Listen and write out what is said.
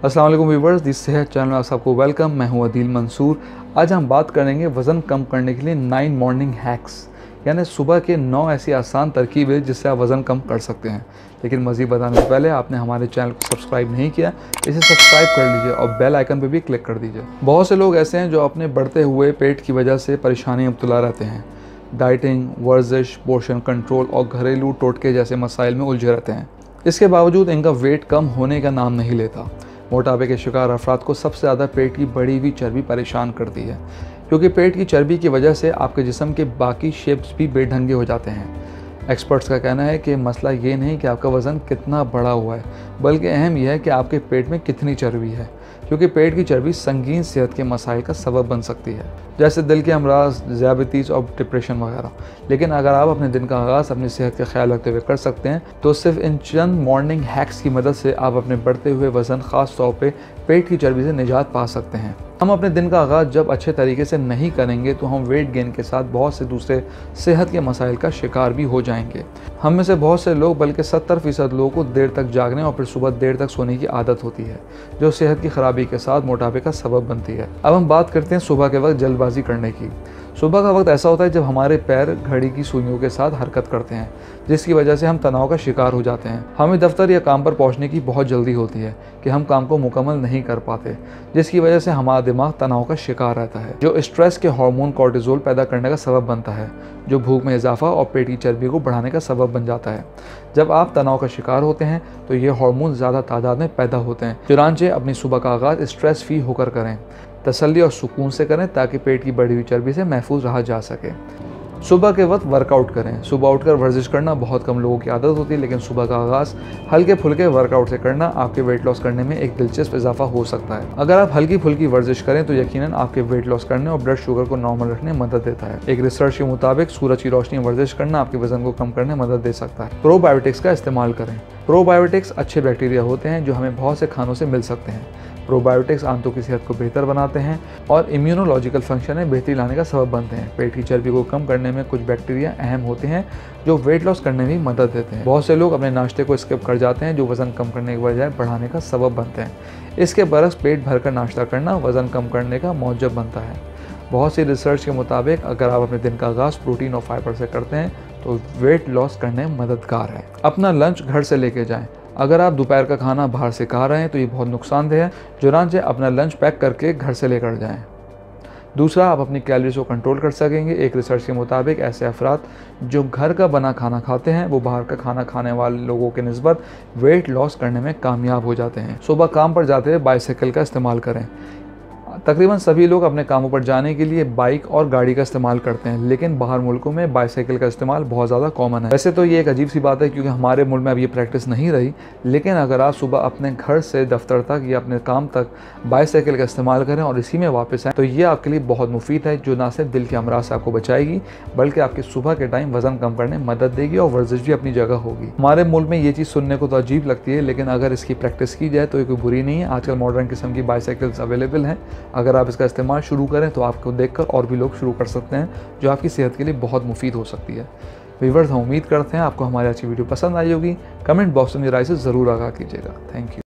अस्सलाम वालेकुम viewers, this सेहत चैनल में आप सबको वेलकम। मैं हूं अदील मंसूर। आज हम बात करेंगे वज़न कम करने के लिए 9 मॉर्निंग हैक्स, यानी सुबह के 9 ऐसी आसान तरकीबें जिससे आप वज़न कम कर सकते हैं। लेकिन मज़ीद बताने से पहले आपने हमारे चैनल को सब्सक्राइब नहीं किया, इसे सब्सक्राइब कर लीजिए और बेल आइकन पर भी क्लिक कर दीजिए। बहुत से लोग ऐसे हैं जो अपने बढ़ते हुए पेट की वजह से परेशानी में मुब्तला रहते हैं। डाइटिंग, वर्जिश, पोर्शन कंट्रोल और घरेलू टोटके जैसे मसाइल में उलझे रहते हैं। इसके बावजूद इनका वेट कम होने का नाम नहीं लेता। मोटापे के शिकार अफराद को सबसे ज़्यादा पेट की बढ़ी हुई चर्बी परेशान करती है, क्योंकि पेट की चर्बी की वजह से आपके जिस्म के बाकी शेप्स भी बेढंगे हो जाते हैं। एक्सपर्ट्स का कहना है कि मसला ये नहीं कि आपका वज़न कितना बढ़ा हुआ है, बल्कि अहम यह है कि आपके पेट में कितनी चर्बी है, क्योंकि पेट की चर्बी संगीन सेहत के मसाइल का सबब बन सकती है, जैसे दिल के अमराज, ज़ियाबतीस और डिप्रेशन वगैरह। लेकिन अगर आप अपने दिन का आगाज़ अपनी सेहत का ख्याल रखते हुए कर सकते हैं, तो सिर्फ इन चंद मॉर्निंग हैक्स की मदद से आप अपने बढ़ते हुए वज़न, ख़ास तौर पे पेट की चर्बी से निजात पा सकते हैं। हम अपने दिन का आगाज़ जब अच्छे तरीके से नहीं करेंगे तो हम वेट गेन के साथ बहुत से दूसरे सेहत के मसाइल का शिकार भी हो जाएंगे। हम में से बहुत से लोग, बल्कि 70% लोगों को देर तक जागने और फिर सुबह देर तक सोने की आदत होती है, जो सेहत की खराबी के साथ मोटापे का सबब बनती है। अब हम बात करते हैं सुबह के वक्त जल्दबाजी करने की। सुबह का वक्त ऐसा होता है जब हमारे पैर घड़ी की सुइयों के साथ हरकत करते हैं, जिसकी वजह से हम तनाव का शिकार हो जाते हैं। हमें दफ्तर या काम पर पहुंचने की बहुत जल्दी होती है कि हम काम को मुकम्मल नहीं कर पाते, जिसकी वजह से हमारा दिमाग तनाव का शिकार रहता है, जो स्ट्रेस के हार्मोन कोर्टिसोल पैदा करने का सबब बनता है, जो भूख में इजाफा और पेट की चर्बी को बढ़ाने का सबब बन जाता है। जब आप तनाव का शिकार होते हैं तो ये हार्मोन ज़्यादा तादाद में पैदा होते हैं। चुनांचे अपनी सुबह का आगाज़ स्ट्रेस फ्री होकर करें, तसल्ली और सुकून से करें, ताकि पेट की बढ़ी हुई चर्बी से महफूज रहा जा सके। सुबह के वक्त वर्कआउट करें। सुबह उठकर वर्जिश करना बहुत कम लोगों की आदत होती है, लेकिन सुबह का आगाज़ हल्के फुल्के वर्कआउट से करना आपके वेट लॉस करने में एक दिलचस्प इजाफा हो सकता है। अगर आप हल्की फुल्की वर्जिश करें तो यकीनन आपके वेट लॉस करने और ब्लड शुगर को नॉर्मल रखने में मदद देता है। एक रिसर्च के मुताबिक सूरज की रोशनी में वर्जिश करना आपके वजन को कम करने में मदद दे सकता है। प्रोबायोटिक्स का इस्तेमाल करें। प्रोबायोटिक्स अच्छे बैक्टीरिया होते हैं जो हमें बहुत से खानों से मिल सकते हैं। प्रोबायोटिक्स आंतों की सेहत को बेहतर बनाते हैं और इम्यूनोलॉजिकल फंक्शन में बेहतरी लाने का सबब बनते हैं। पेट की चर्बी को कम करने में कुछ बैक्टीरिया अहम होते हैं जो वेट लॉस करने में मदद देते हैं। बहुत से लोग अपने नाश्ते को स्किप कर जाते हैं, जो वज़न कम करने के बजाय बढ़ाने का सबब बनते हैं। इसके बरक्स पेट भरकर नाश्ता करना वज़न कम करने का मौजब बनता है। बहुत सी रिसर्च के मुताबिक अगर आप अपने दिन का आगाज़ प्रोटीन और फाइबर से करते हैं तो वेट लॉस करने में मददगार है। अपना लंच घर से लेके जाएं। अगर आप दोपहर का खाना बाहर से खा रहे हैं तो ये बहुत नुकसानदेह है, चुनांचे अपना लंच पैक करके घर से लेकर जाएं। दूसरा, आप अपनी कैलोरीज को कंट्रोल कर सकेंगे। एक रिसर्च के मुताबिक ऐसे अफराद जो घर का बना खाना खाते हैं वो बाहर का खाना खाने वाले लोगों के निस्बत वेट लॉस करने में कामयाब हो जाते हैं। सुबह काम पर जाते हुए बाइसाइकिल का इस्तेमाल करें। तकरीबन सभी लोग अपने कामों पर जाने के लिए बाइक और गाड़ी का इस्तेमाल करते हैं, लेकिन बाहर मुल्कों में बाइसाइकिल का इस्तेमाल बहुत ज़्यादा कॉमन है। वैसे तो ये एक अजीब सी बात है, क्योंकि हमारे मुल्क में अब ये प्रैक्टिस नहीं रही, लेकिन अगर आप सुबह अपने घर से दफ्तर तक या अपने काम तक बाइसाइकिल का इस्तेमाल करें और इसी में वापस आएँ तो ये आपके लिए बहुत मुफीद है, जो ना सिर्फ दिल के अमराज से आपको बचाएगी, बल्कि आपकी सुबह के टाइम वज़न कम करने में मदद देगी और वर्जिश भी अपनी जगह होगी। हमारे मुल्क में ये चीज़ सुनने को तो अजीब लगती है, लेकिन अगर इसकी प्रैक्टिस की जाए तो ये कोई बुरी नहीं है। आजकल मॉडर्न किस्म की बाइसाइकिल्स अवेलेबल हैं। अगर आप इसका इस्तेमाल शुरू करें तो आपको देखकर और भी लोग शुरू कर सकते हैं, जो आपकी सेहत के लिए बहुत मुफीद हो सकती है। व्यूअर्स, हम उम्मीद करते हैं आपको हमारी अच्छी वीडियो पसंद आई होगी। कमेंट बॉक्स में राय से ज़रूर आगाह कीजिएगा। Thank you.